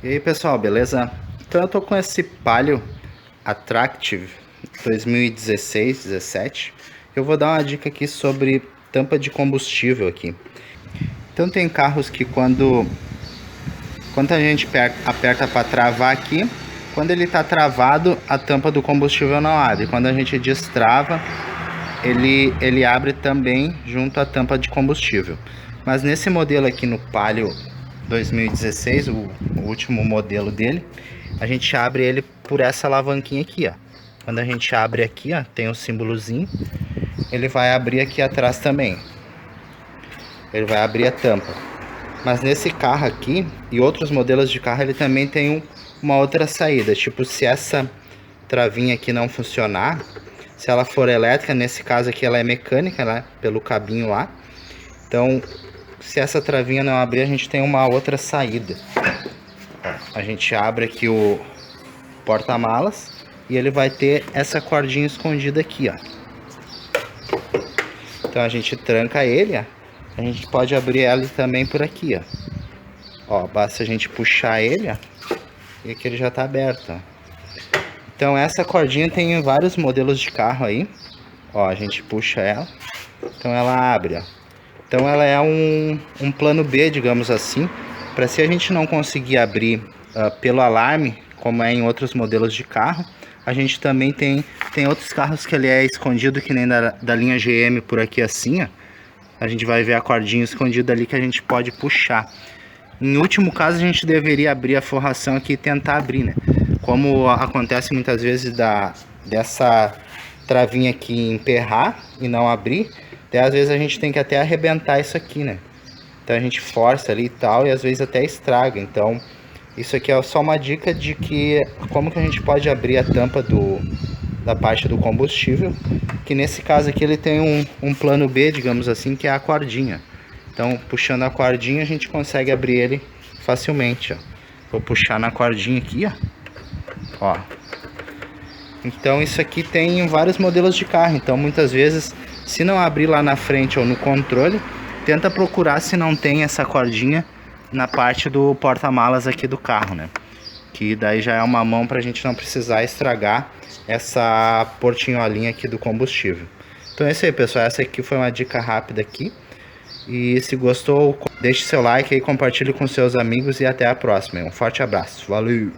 E aí pessoal, beleza? Então eu tô com esse Palio Attractive 2016-17. Eu vou dar uma dica aqui sobre tampa de combustível aqui. Então tem carros que quando a gente aperta para travar aqui, quando ele está travado, a tampa do combustível não abre. Quando a gente destrava, ele abre também junto à tampa de combustível. Mas nesse modelo aqui no Palio 2016, o último modelo dele, a gente abre ele por essa alavanquinha aqui, ó. Quando a gente abre aqui, ó, tem o símbolozinho, ele vai abrir aqui atrás também. Ele vai abrir a tampa. Mas nesse carro aqui e outros modelos de carro, ele também tem uma outra saída. Tipo, se essa travinha aqui não funcionar, se ela for elétrica, nesse caso aqui ela é mecânica, né? Pelo cabinho lá. Então, se essa travinha não abrir, a gente tem uma outra saída. Ó, a gente abre aqui o porta-malas e ele vai ter essa cordinha escondida aqui, ó. Então a gente tranca ele, ó. A gente pode abrir ele também por aqui, ó. Ó, basta a gente puxar ele, ó, e aqui ele já tá aberto, ó. Então essa cordinha tem em vários modelos de carro aí. Ó, a gente puxa ela, então ela abre, ó. Então ela é um plano B, digamos assim, para se a gente não conseguir abrir pelo alarme, como é em outros modelos de carro, a gente também tem outros carros que ele é escondido, que nem da linha GM por aqui assim, ó. A gente vai ver a cordinha escondida ali que a gente pode puxar. Em último caso, a gente deveria abrir a forração aqui e tentar abrir, né? Como acontece muitas vezes dessa travinha aqui emperrar e não abrir, até às vezes a gente tem que até arrebentar isso aqui, né? Então a gente força ali e tal, e às vezes até estraga. Então isso aqui é só uma dica de como que a gente pode abrir a tampa da parte do combustível, que nesse caso aqui ele tem um plano B, digamos assim, que é a cordinha. Então puxando a cordinha a gente consegue abrir ele facilmente, ó. Vou puxar na cordinha aqui, ó. Então isso aqui tem vários modelos de carro, então muitas vezes, se não abrir lá na frente ou no controle, tenta procurar se não tem essa cordinha na parte do porta-malas aqui do carro, né? Que daí já é uma mão para a gente não precisar estragar essa portinholinha aqui do combustível. Então é isso aí, pessoal, essa aqui foi uma dica rápida aqui. E se gostou, deixe seu like aí, compartilhe com seus amigos e até a próxima. Um forte abraço, valeu!